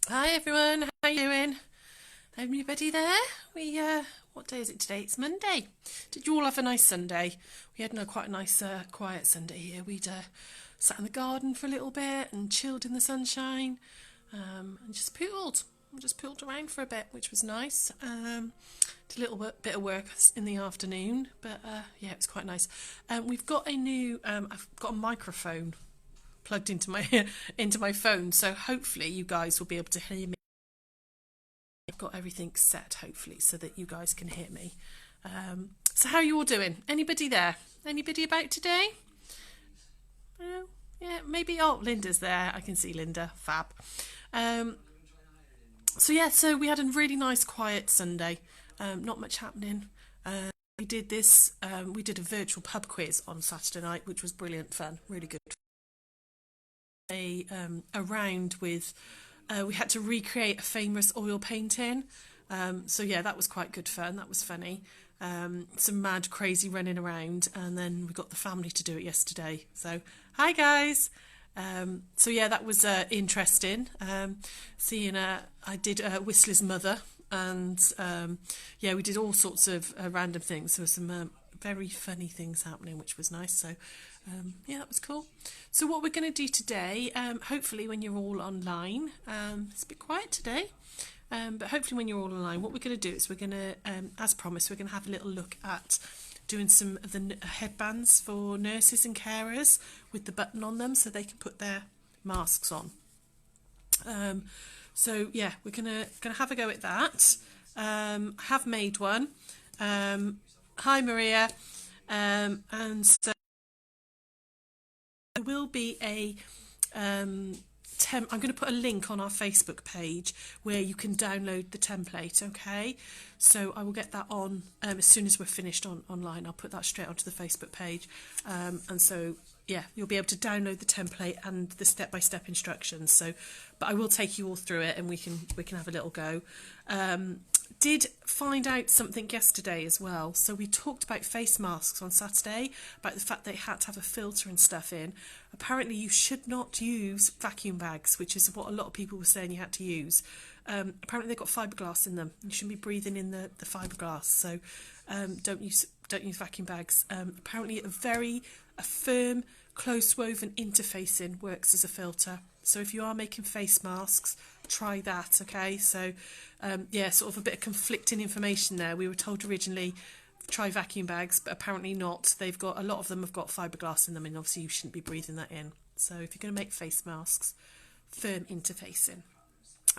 Hi everyone, how you doing? Everybody there? What day is it today? It's Monday. Did you all have a nice Sunday? We had quite a nice quiet Sunday here. We'd sat in the garden for a little bit and chilled in the sunshine, and just pooled around for a bit, which was nice. Did a little bit of work in the afternoon, but yeah, it was quite nice. We've got a new, I've got a microphone plugged into my into my phone, so hopefully you guys will be able to hear me. I've got everything set, hopefully, so that you guys can hear me. So how are you all doing? Anybody there? Anybody about today? No? Yeah, maybe. Oh, Linda's there. I can see Linda. Fab. Um, so we had a really nice, quiet Sunday. Not much happening. We did a virtual pub quiz on Saturday night, which was brilliant fun. Really good. A round with we had to recreate a famous oil painting. So yeah, that was quite good fun. That was funny. Some mad crazy running around, and then we got the family to do it yesterday. So hi guys. So yeah, that was interesting. Seeing I did Whistler's mother, and yeah, we did all sorts of random things. There were some very funny things happening, which was nice. So yeah, that was cool. So what we're going to do today, hopefully when you're all online, it's a bit quiet today, but hopefully when you're all online, what we're going to do is we're going to, as promised, we're going to have a little look at doing some of the headbands for nurses and carers with the button on them so they can put their masks on. So yeah, we're gonna have a go at that. I have made one. Hi Maria, and so there will be a I'm going to put a link on our Facebook page where you can download the template. Okay, so I will get that on as soon as we're finished online. I'll put that straight onto the Facebook page, and so yeah, you'll be able to download the template and the step-by-step instructions. So, but I will take you all through it, and we can have a little go. Did find out something yesterday as well. So we talked about face masks on Saturday, about the fact they had to have a filter and stuff in. Apparently you should not use vacuum bags, which is what a lot of people were saying you had to use. Apparently they've got fiberglass in them. You shouldn't be breathing in the fiberglass, so don't use vacuum bags. Apparently a firm, close woven interfacing works as a filter. So if you are making face masks, try that, okay? So yeah, sort of a bit of conflicting information there. We were told originally try vacuum bags, but apparently not. A lot of them have got fiberglass in them, and obviously you shouldn't be breathing that in. So if you're going to make face masks, firm interfacing.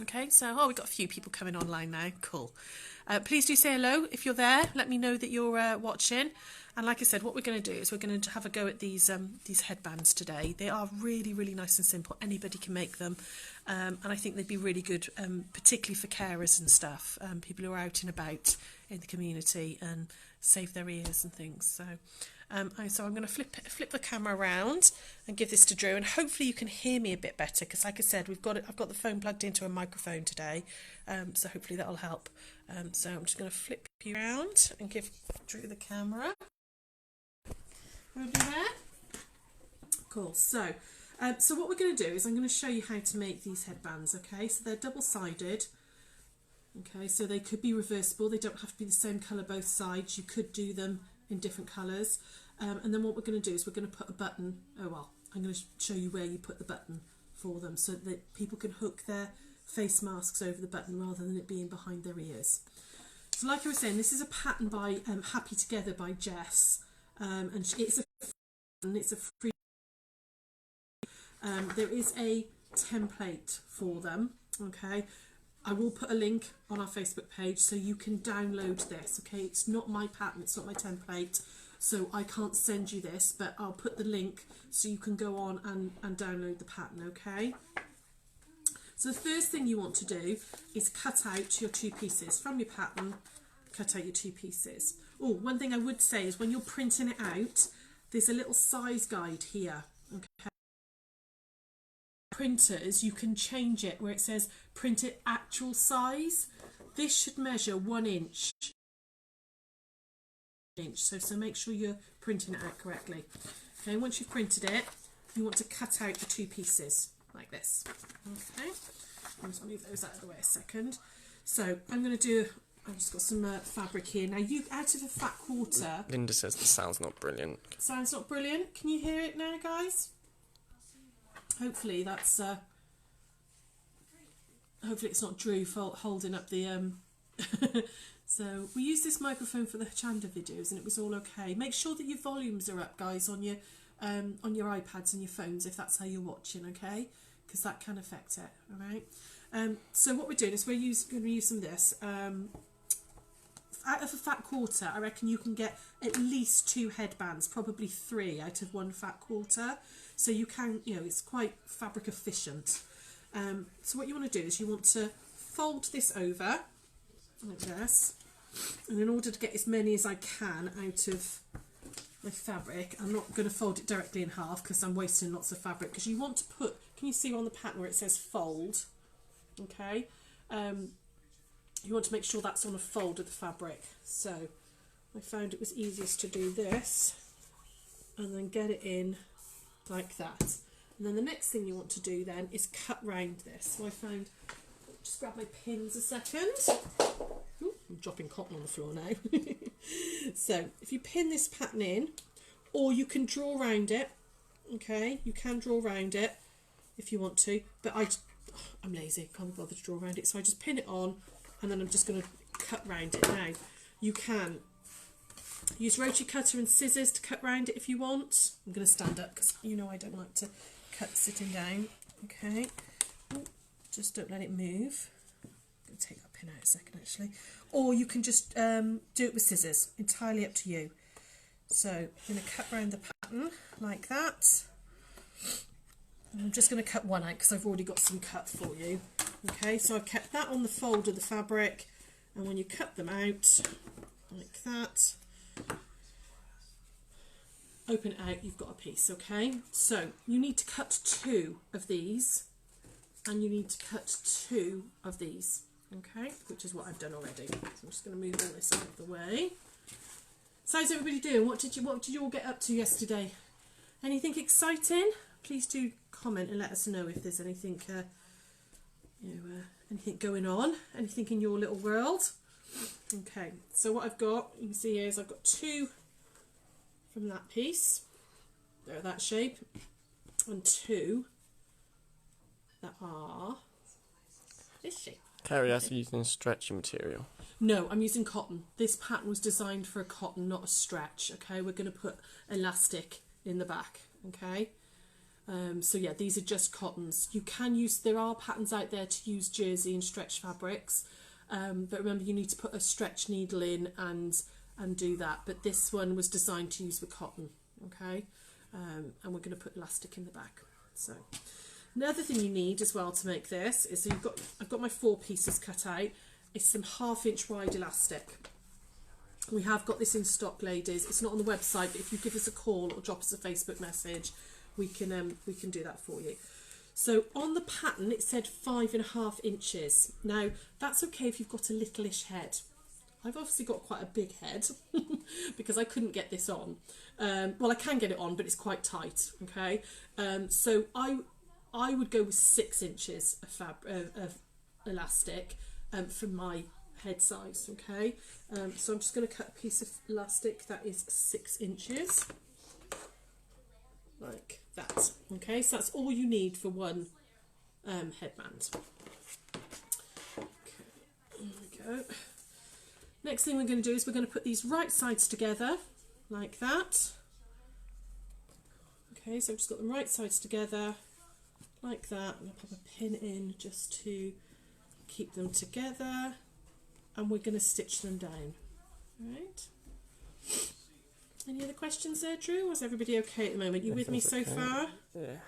Okay, so we've got a few people coming online now. Cool. Please do say hello if you're there. Let me know that you're watching. And like I said, what we're going to do is we're going to have a go at these headbands today. They are really, really nice and simple. Anybody can make them. And I think they'd be really good, particularly for carers and stuff, people who are out and about in the community and save their ears and things. So so I'm going to flip the camera around and give this to Drew, and hopefully you can hear me a bit better, because like I said, I've got the phone plugged into a microphone today, so hopefully that'll help. So I'm just going to flip you around and give Drew the camera. Everybody there? Cool. So what we're going to do is I'm going to show you how to make these headbands. Okay, so they're double-sided. Okay, so they could be reversible. They don't have to be the same colour both sides. You could do them in different colours. And then what we're going to do is we're going to put a button. I'm going to show you where you put the button for them so that people can hook their face masks over the button rather than it being behind their ears. So like I was saying, this is a pattern by Happy Together by Jess. And it's a free. There is a template for them. Okay. I will put a link on our Facebook page so you can download this, okay? It's not my pattern, it's not my template, so I can't send you this, but I'll put the link so you can go on and download the pattern, okay? So the first thing you want to do is cut out your two pieces. From your pattern, cut out your two pieces. Oh, one thing I would say is when you're printing it out, there's a little size guide here, okay? Printers, you can change it where it says print it actual size. This should measure 1 inch. So make sure you're printing it out correctly. Okay, once you've printed it, you want to cut out the two pieces like this. Okay, I'm just going to move those out of the way a second. So I'm going to do, I've just got some fabric here. Now you, out of a fat quarter. Linda says the sound's not brilliant. Sounds not brilliant. Can you hear it now, guys? Hopefully that's, hopefully it's not Drew holding up the, So we use this microphone for the Chanda videos and it was all okay. Make sure that your volumes are up, guys, on your iPads and your phones if that's how you're watching, okay? Because that can affect it, all right? So what we're doing is we're going to use some of this. Out of a fat quarter, I reckon you can get at least 2 headbands, probably 3 out of 1 fat quarter. So you can, you know, it's quite fabric efficient. So what you want to do is you want to fold this over like this. And in order to get as many as I can out of my fabric, I'm not going to fold it directly in half because I'm wasting lots of fabric. Because you want to put, can you see on the pattern where it says fold? Okay. You want to make sure that's on a fold of the fabric. So I found it was easiest to do this and then get it in like that. And then the next thing you want to do then is cut round this. So I found, just grab my pins a second. Ooh, I'm dropping cotton on the floor now. So if you pin this pattern in, or you can draw around it, okay, you can draw around it if you want to, but I'm lazy, can't bother to draw around it, so I just pin it on and then I'm just going to cut round it. Now you can use rotary cutter and scissors to cut round it if you want. I'm going to stand up because you know I don't like to cut sitting down. Okay, ooh, just don't let it move. I'm going to take that pin out a second actually, or you can just do it with scissors, entirely up to you. So I'm going to cut round the pattern like that. And I'm just going to cut one out because I've already got some cut for you. Okay, so I've kept that on the fold of the fabric, and when you cut them out like that, open it out, you've got a piece. Okay, so you need to cut 2 of these and you need to cut 2 of these, okay, which is what I've done already. So I'm just going to move all this out of the way. So how's everybody doing? What did you all get up to yesterday? Anything exciting? Please do comment and let us know if there's anything anything going on, anything in your little world. Okay, so what I've got, you can see here, is I've got 2 from that piece, they're that shape, and 2 that are this shape. Carrie, are you using stretchy material? No, I'm using cotton. This pattern was designed for a cotton, not a stretch. Okay, we're going to put elastic in the back. Okay, so yeah, these are just cottons. You can use, there are patterns out there to use jersey and stretch fabrics, but remember you need to put a stretch needle in and do that. But this one was designed to use with cotton. Okay, and we're going to put elastic in the back. So another thing you need as well to make this is, so I've got my 4 pieces cut out. It's some 1/2 inch wide elastic. We have got this in stock, ladies. It's not on the website, but if you give us a call or drop us a Facebook message, we can do that for you. So on the pattern it said 5.5 inches. Now that's okay if you've got a littleish head. I've obviously got quite a big head because I couldn't get this on. Well, I can get it on, but it's quite tight. Okay, so I would go with 6 inches of elastic for my head size. Okay, so I'm just going to cut a piece of elastic that is 6 inches, like that. Okay, so that's all you need for one headband. Okay, there we go. Next thing we're going to do is we're going to put these right sides together like that. Okay, so I've just got them right sides together like that, and I'll pop a pin in just to keep them together, and we're going to stitch them down. All right. Any other questions there, Drew? Was everybody okay at the moment? You with me so far? Yeah.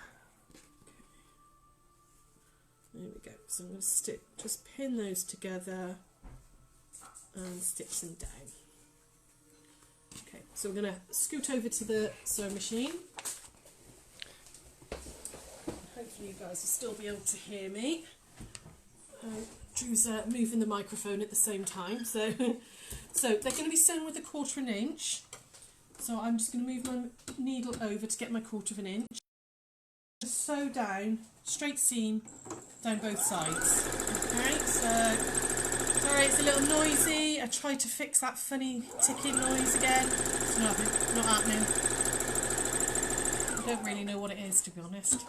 There we go. So I'm going to just pin those together and stitch them down. Okay, so we're going to scoot over to the sewing machine. Hopefully you guys will still be able to hear me. Drew's moving the microphone at the same time. So they're going to be sewn with 1/4 inch. So I'm just going to move my needle over to get my 1/4 inch. sew down, straight seam down both sides. Okay, so sorry it's a little noisy. I tried to fix that funny ticking noise again. It's not happening. I don't really know what it is, to be honest.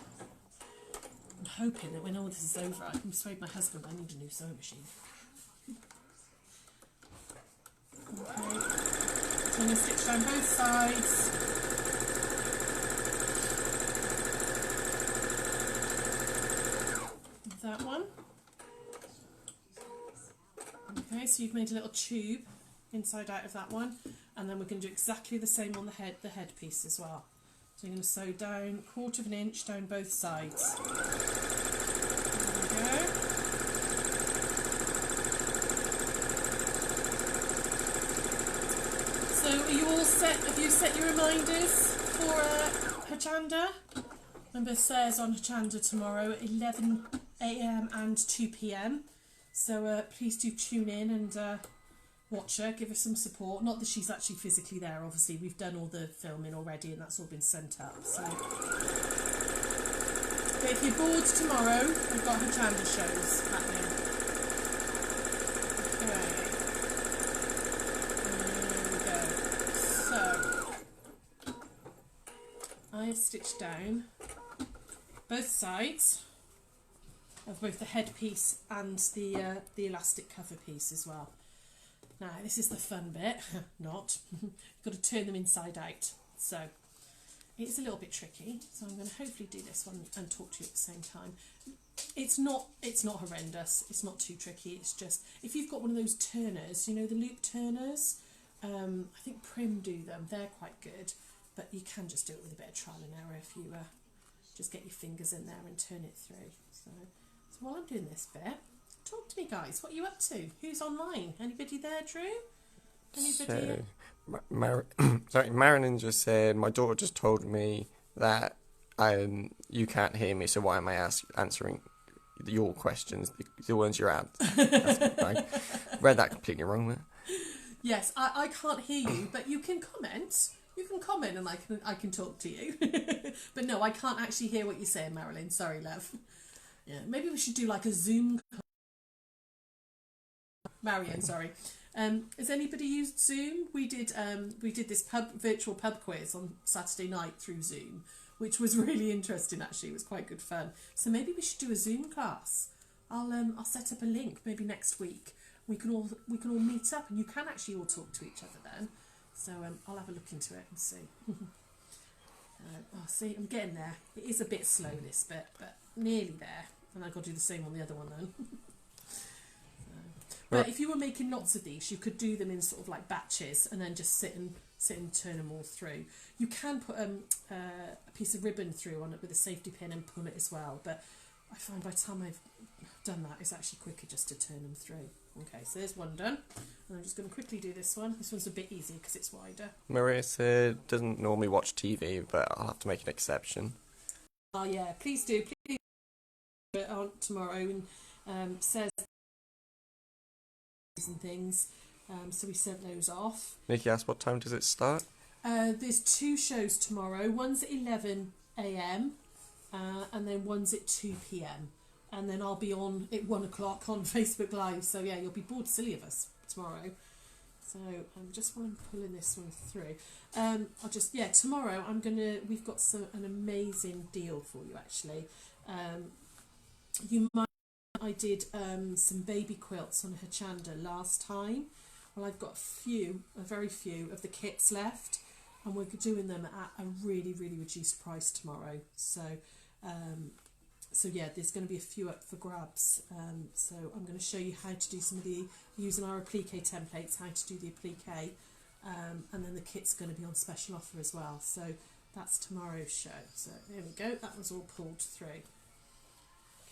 I'm hoping that when all this is over, I can persuade my husband I need a new sewing machine. Okay, so I'm going to stitch down both sides. That one. Okay, so you've made a little tube inside out of that one, and then we're going to do exactly the same on the head piece as well. So you're going to sew down 1/4 of an inch down both sides. There we go. So are you all set? Have you set your reminders for Hochanda? Remember Sarah's on Hochanda tomorrow at 11 AM and 2 PM. So please do tune in and watch her, give her some support. Not that she's actually physically there, obviously. We've done all the filming already and that's all been sent up. So. But if you're bored tomorrow, we've got Hochanda shows happening. Okay. There we go. So, I have stitched down both sides of both the headpiece and the elastic cover piece as well. Now this is the fun bit, not. You've got to turn them inside out. So it's a little bit tricky. So I'm going to hopefully do this one and talk to you at the same time. It's not horrendous. It's not too tricky. It's just if you've got one of those turners, you know the loop turners. I think Prim do them. They're quite good, but you can just do it with a bit of trial and error if you just get your fingers in there and turn it through. So while I'm doing this bit, talk to me, guys. What are you up to? Who's online? Anybody there, Drew? Anybody? So, Marilyn just said, my daughter just told me that you can't hear me, so why am I answering your questions, the ones you're at? I read that completely wrong there. Yes, I can't hear you, but you can comment. You can comment and I can talk to you. But no, I can't actually hear what you're saying, Marilyn. Sorry, love. Yeah, maybe we should do like a Zoom. Marianne, sorry. Has anybody used Zoom? We did this virtual pub quiz on Saturday night through Zoom, which was really interesting. Actually, it was quite good fun. So maybe we should do a Zoom class. I'll set up a link maybe next week. We can all meet up and you can actually all talk to each other then. So I'll have a look into it and see. See, I'm getting there. It is a bit slow this bit, but nearly there. And I've got to do the same on the other one then. But if you were making lots of these, you could do them in sort of like batches and then just sit and turn them all through. You can put a piece of ribbon through on it with a safety pin and pull it as well. But I find by the time I've done that, it's actually quicker just to turn them through. Okay, so there's one done. And I'm just going to quickly do this one. This one's a bit easier because it's wider. Maria said doesn't normally watch TV, but I'll have to make an exception. Oh yeah, please do. Please do it on tomorrow and says and things. So we sent those off. Nikki asked what time does it start? There's 2 shows tomorrow. One's at 11 AM and then one's at 2 PM. And then I'll be on at 1 o'clock on Facebook Live. So yeah, you'll be bored silly of us tomorrow. So just while I'm pulling this one through, tomorrow we've got an amazing deal for you actually. I did some baby quilts on Hochanda last time. Well, I've got a very few of the kits left, and we're doing them at a really, really reduced price tomorrow. So yeah, there's going to be a few up for grabs. So I'm going to show you how to do some of using our applique templates, how to do the applique, and then the kit's going to be on special offer as well. So that's tomorrow's show. So there we go, that was all pulled through.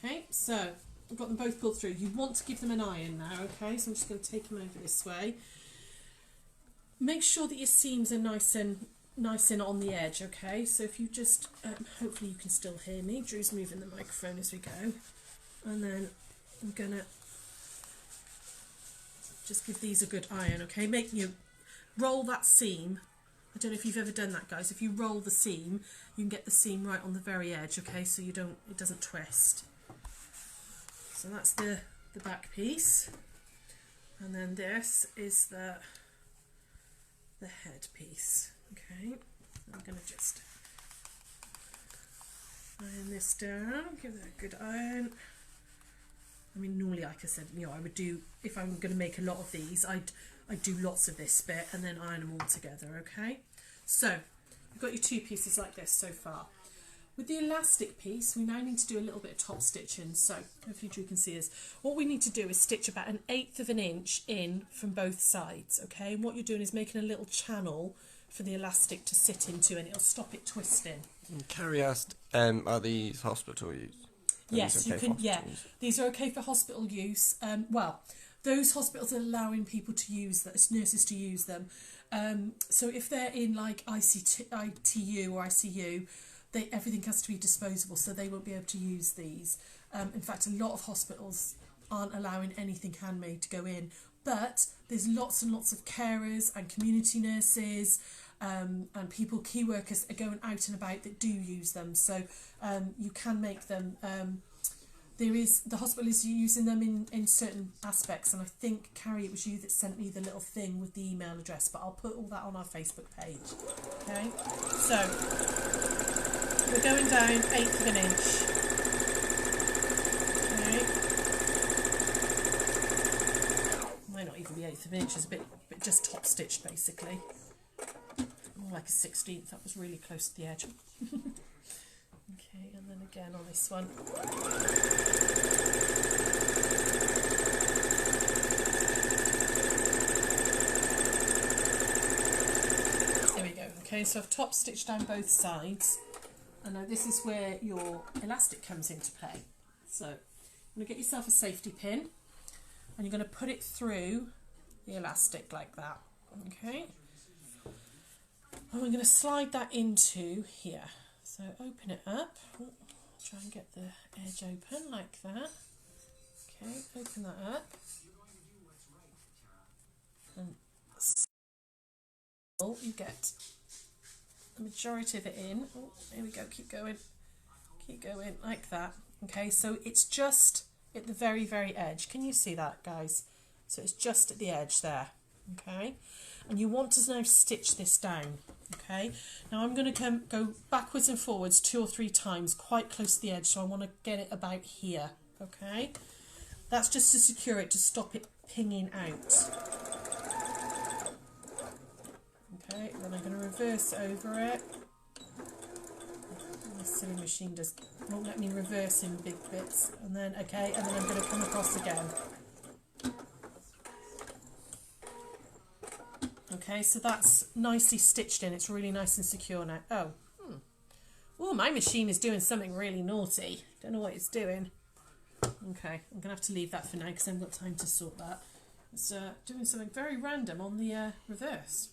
Okay, so I've got them both pulled through. You want to give them an iron now, okay? So I'm just going to take them over this way. Make sure that your seams are nice and on the edge, okay? So if you just, hopefully you can still hear me. Drew's moving the microphone as we go. And then I'm going to just give these a good iron, okay? Make you roll that seam I don't know if you've ever done that, guys. If you roll the seam, you can get the seam right on the very edge, okay, so it doesn't twist. So that's the back piece. And then this is the head piece, okay. I'm going to just iron this down, give that a good iron. I mean, normally, like I said, you know, I would do, if I'm going to make a lot of these, I'd do lots of this bit and then iron them all together, okay? So, you've got your two pieces like this so far. With the elastic piece, we now need to do a little bit of top stitching. So, hopefully you can see this. What we need to do is stitch about 1/8 of an inch in from both sides, okay? And what you're doing is making a little channel for the elastic to sit into, and it'll stop it twisting. Carrie asked, are these hospital use? Yes, you can. Yeah, these are okay for hospital use. Well, those hospitals are allowing people to use them, nurses to use them. So if they're in like ITU or ICU, everything has to be disposable, so they won't be able to use these. In fact, a lot of hospitals aren't allowing anything handmade to go in. But there's lots and lots of carers and community nurses and people, key workers, are going out and about that do use them. So you can make them. The hospital is using them in certain aspects, and I think, Carrie, it was you that sent me the little thing with the email address, but I'll put all that on our Facebook page. Okay, so we're going down 1/8 of an inch. Okay, might not even be 1/8 of an inch, it's a bit just top stitched basically. More like a 1/16. That was really close to the edge. Okay, and then again on this one. There we go. Okay, so I've top stitched down both sides, and now this is where your elastic comes into play. So you're going to get yourself a safety pin, and you're going to put it through the elastic like that. Okay, and we're going to slide that into here. So open it up. Oh, try and get the edge open like that. Okay, open that up. And you get the majority of it in. Oh, there we go. Keep going. Keep going like that. Okay, so it's just at the very, very edge. Can you see that, guys? So it's just at the edge there. Okay, and you want to now stitch this down. Okay, now I'm going to go backwards and forwards 2 or 3 times, quite close to the edge, so I want to get it about here. Okay, that's just to secure it, to stop it pinging out. Okay, then I'm going to reverse over it. This silly machine won't let me reverse in big bits. And then, okay, and then I'm going to come across again. Okay, so that's nicely stitched in. It's really nice and secure now. Oh, my machine is doing something really naughty. Don't know what it's doing. Okay, I'm going to have to leave that for now because I haven't got time to sort that. It's doing something very random on the reverse.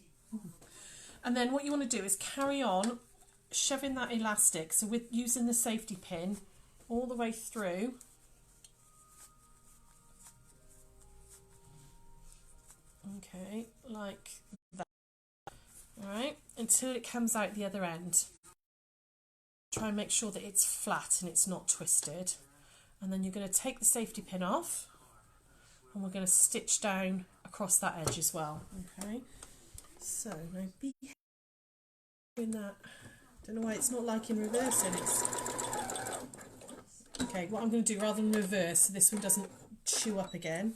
And then what you want to do is carry on shoving that elastic, so with using the safety pin all the way through. Okay, like that. Alright, until it comes out the other end. Try and make sure that it's flat and it's not twisted. And then you're going to take the safety pin off, and we're going to stitch down across that edge as well. Okay, so now be doing that. Don't know why it's not liking reversing. Okay, what I'm going to do, rather than reverse, so this one doesn't chew up again,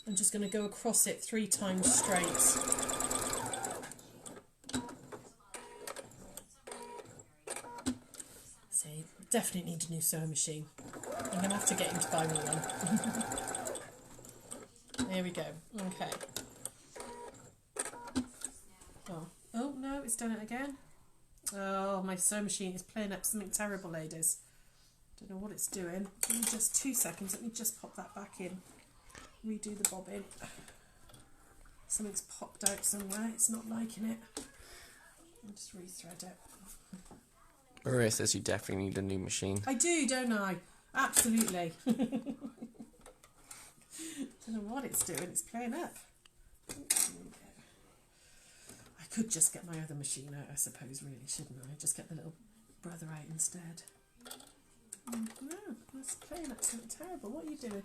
I'm just going to go across it 3 times straight. See, definitely need a new sewing machine. I'm going to have to get him to buy me one. There we go. Okay. Oh no, it's done it again. Oh, my sewing machine is playing up something terrible, ladies. Don't know what it's doing. Give me just 2 seconds. Let me just pop that back in. Redo the bobbin. Something's popped out somewhere. It's not liking it. I'll just rethread it. Maria says you definitely need a new machine. I do, don't I? Absolutely. Don't know what it's doing. It's playing up. I Could just get my other machine out, I suppose, really, shouldn't I? Just get the little brother out instead. No, that's playing absolutely terrible. What are you doing?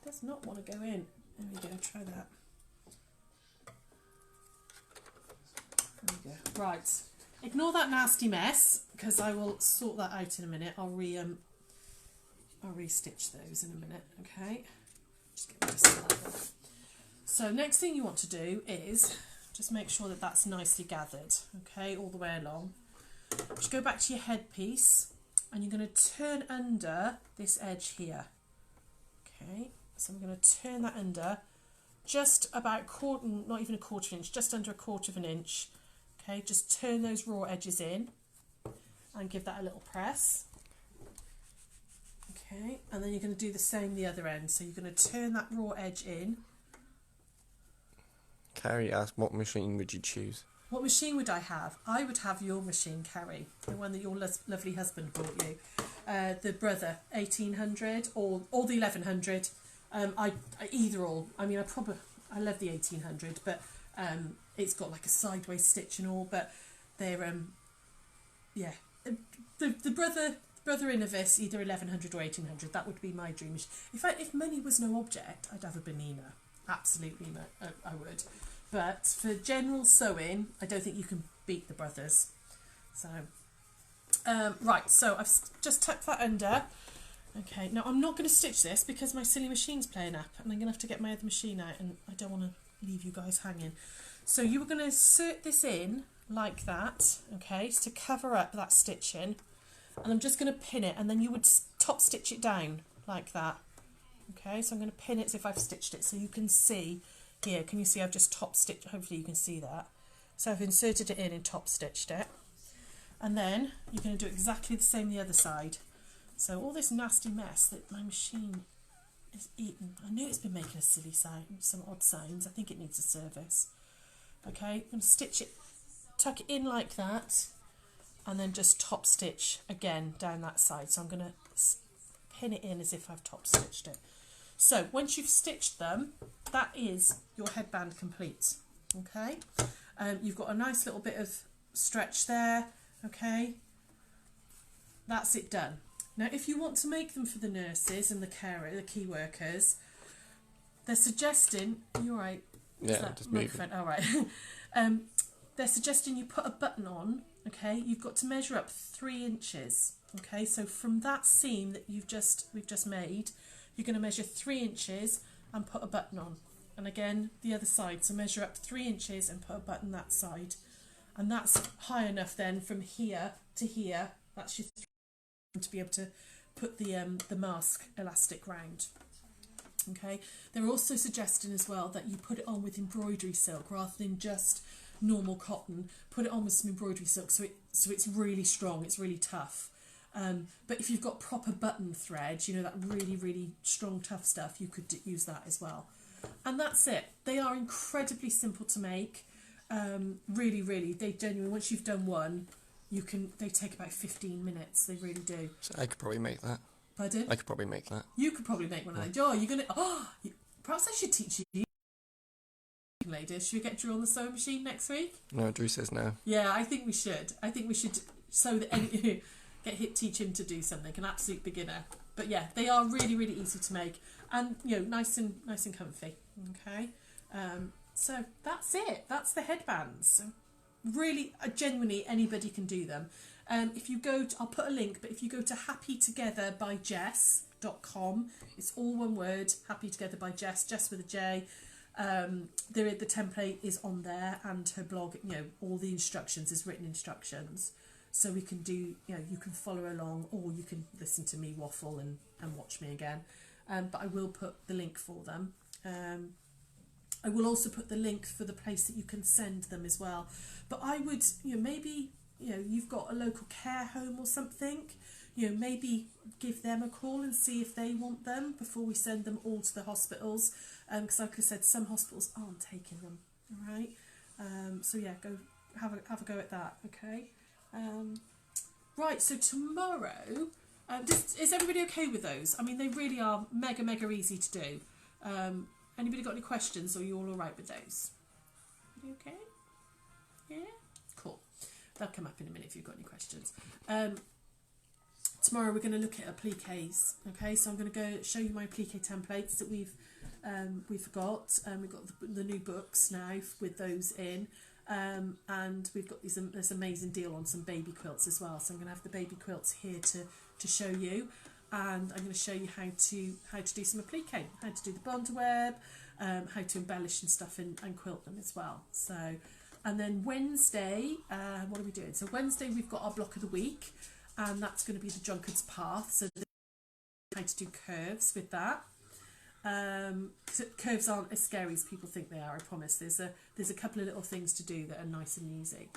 Does not want to go in. There we go, try that. There we go. Right. Ignore that nasty mess, because I will sort that out in a minute. I'll re-stitch those in a minute, okay? Just get rid of some of that. So next thing you want to do is just make sure that that's nicely gathered, okay, all the way along. Just go back to your headpiece and you're going to turn under this edge here, okay? So I'm going to turn that under just about not even a quarter of an inch, just under a quarter of an inch, okay? Just turn those raw edges in and give that a little press. Okay, and then you're going to do the same the other end. So you're going to turn that raw edge in. Carrie asked, what machine would you choose? What machine would I have? I would have your machine, Carrie, the one that your lovely husband bought you. The Brother 1800 or the 1100. Either or. I mean, I love the 1800, but it's got like a sideways stitch and all. But they're yeah, the Brother Innovis, either 1100 or 1800. That would be my dream. If money was no object, I'd have a Benina. Absolutely, I would. But for general sewing, I don't think you can beat the Brothers. So, right. So I've just tucked that under. Okay. Now I'm not going to stitch this because my silly machine's playing up, and I'm going to have to get my other machine out, and I don't want to leave you guys hanging. So you were going to insert this in like that, okay, to cover up that stitching. And I'm just going to pin it, and then you would top stitch it down like that. Okay, so I'm going to pin it as if I've stitched it, so you can see here. Can you see I've just top stitched? Hopefully you can see that. So I've inserted it in and top stitched it. And then you're going to do exactly the same the other side. So all this nasty mess that my machine is eating. I know it's been making a silly sound, some odd sounds. I think it needs a service. Okay, I'm going to stitch it, tuck it in like that. And then just top stitch again down that side. So I'm going to pin it in as if I've top stitched it. So once you've stitched them, that is your headband complete. Okay, you've got a nice little bit of stretch there. Okay, that's it done. Now if you want to make them for the nurses and the key workers, they're suggesting, you're right. Yeah, just move it. All right. They're suggesting you put a button on. Okay, you've got to measure up 3 inches. Okay, so from that seam that we've just made, you're going to measure 3 inches and put a button on. And again, the other side. So measure up 3 inches and put a button that side. And that's high enough then from here to here. That's your 3 to be able to put the mask elastic round. Okay, they're also suggesting as well that you put it on with embroidery silk rather than just normal cotton. Put it on with some embroidery silk so it's really strong, it's really tough. But if you've got proper button thread, you know, that really strong tough stuff, you could use that as well. And that's it. They are incredibly simple to make. Really, they genuinely, once you've done one, they take about 15 minutes. They really do. So I could probably make that. Pardon? I could probably make that. You could probably make one of those. Oh, you're gonna. Perhaps I should teach you, ladies. Should we get Drew on the sewing machine next week? No, Drew says no. Yeah, I think we should. I think we should so that teach him to do something. An absolute beginner. But yeah, they are really easy to make, and you know, nice and comfy. Okay. So that's it. That's the headbands. Really, genuinely, anybody can do them. If you go to, I'll put a link, but if you go to happytogetherbyjess.com, it's all one word, Happy Together by Jess, Jess with a J. The template is on there, and her blog, you know, all the instructions is written instructions. So we can do, you know, you can follow along, or you can listen to me waffle and watch me again. But I will put the link for them. I will also put the link for the place that you can send them as well. But I would, you know, maybe, you know, you've got a local care home or something, you know, maybe give them a call and see if they want them before we send them all to the hospitals. Because like I said, some hospitals aren't taking them, all right? So yeah, go have a go at that, okay? Right, so tomorrow, is everybody okay with those? I mean, they really are mega easy to do. Anybody got any questions, or are you all right with those? You okay? Yeah, cool. They'll come up in a minute if you've got any questions. Tomorrow we're going to look at appliques. Okay, so I'm going to go show you my applique templates that we've got. We've got the new books now with those in. And we've got this amazing deal on some baby quilts as well. So I'm going to have the baby quilts here to show you, and I'm going to show you how to do some applique, how to do the bond web, how to embellish and stuff and quilt them as well. So, and then Wednesday, what are we doing? So Wednesday we've got our block of the week, and that's going to be the Drunkard's Path. So how to do curves with that. Curves aren't as scary as people think they are, I promise. There's a couple of little things to do that are nice and easy.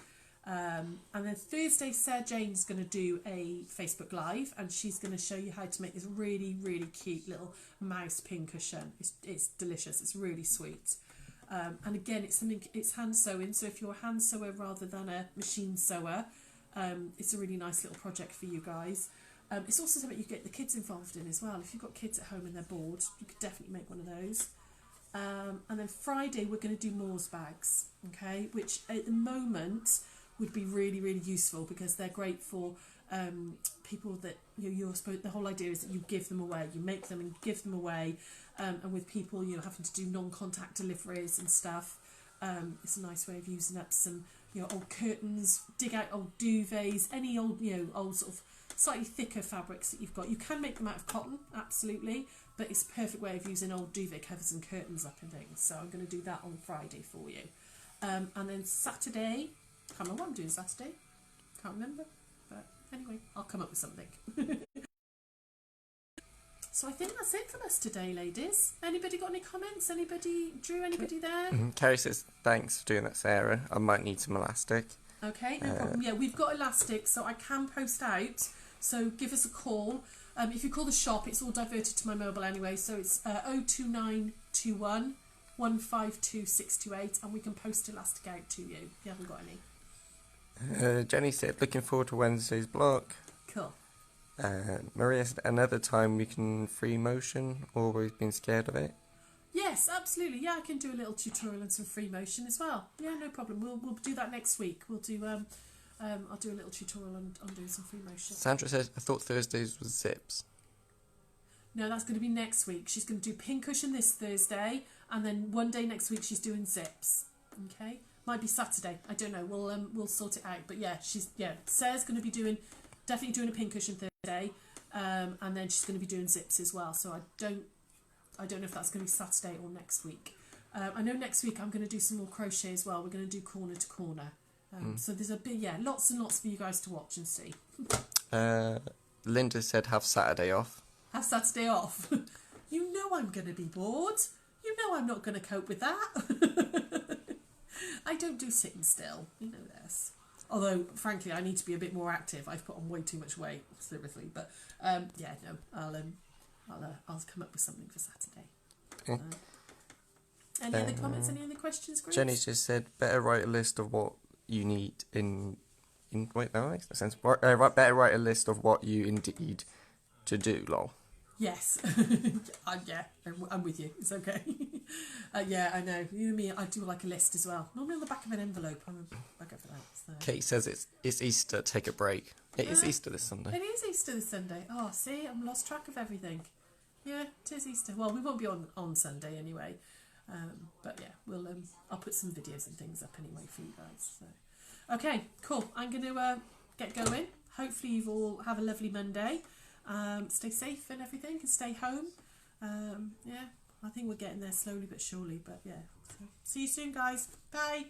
And then Thursday, Sarah Jane's going to do a Facebook Live, and she's going to show you how to make this really, really cute little mouse pincushion. It's delicious. It's really sweet. And again, it's hand sewing. So if you're a hand sewer rather than a machine sewer, it's a really nice little project for you guys. It's also something you get the kids involved in as well. If you've got kids at home and they're bored, you could definitely make one of those. And then Friday we're going to do Moore's bags, okay, which at the moment would be really, really useful because they're great for people that you're supposed. The whole idea is that you give them away, you make them and give them away, and with people having to do non-contact deliveries and stuff. It's a nice way of using up some old curtains, dig out old duvets, any old old sort of slightly thicker fabrics that you've got. You can make them out of cotton, absolutely, but it's a perfect way of using old duvet covers and curtains up and things. So I'm going to do that on Friday for you. And then Saturday, can't remember what I'm doing Saturday. Can't remember, but anyway, I'll come up with something. So I think that's it from us today, ladies. Anybody got any comments? Anybody, Drew, anybody there? Kerry says, thanks for doing that, Sarah. I might need some elastic. Okay, no problem. Yeah, we've got elastic, so I can post out. So give us a call. If you call the shop, it's all diverted to my mobile anyway. So it's 02921 152 628, and we can post elastic out to you if you haven't got any. Jenny said, looking forward to Wednesday's block. Cool. Maria said, another time we can free motion, always been scared of it. Yes, absolutely. Yeah, I can do a little tutorial on some free motion as well. Yeah, no problem. We'll do that next week. We'll do I'll do a little tutorial on doing some free motion. Sandra says, I thought Thursdays was zips. No, that's going to be next week. She's going to do pincushion this Thursday, and then one day next week she's doing zips. Okay, might be Saturday. I don't know. We'll sort it out. But yeah, Sarah's going to be definitely doing a pincushion Thursday, and then she's going to be doing zips as well. So I don't know if that's going to be Saturday or next week. I know next week I'm going to do some more crochet as well. We're going to do corner to corner. So there's lots and lots for you guys to watch and see. Linda said, have Saturday off. Have Saturday off. You know I'm going to be bored. You know I'm not going to cope with that. I don't do sitting still. You know this. Although, frankly, I need to be a bit more active. I've put on way too much weight, seriously. But I'll come up with something for Saturday. Okay. Any other comments? Any other questions, Grace? Jenny's just said, better write a list of what you need wait, no, that makes no sense. Better write a list of what you indeed to do, lol. Yes. Yeah, I'm with you. It's okay. Yeah, I know. You and me, I do like a list as well. Normally on the back of an envelope. I'm a bugger for that. So. Kate says it's Easter, take a break. It is Easter this Sunday. It is Easter this Sunday. Oh, see, I've lost track of everything. Yeah, it is Easter. Well, we won't be on Sunday anyway. But yeah, I'll put some videos and things up anyway for you guys. So. Okay, cool. I'm going to get going. Hopefully you all have a lovely Monday. Stay safe and everything, and stay home. Yeah, I think we're getting there slowly but surely. But yeah, so see you soon, guys. Bye.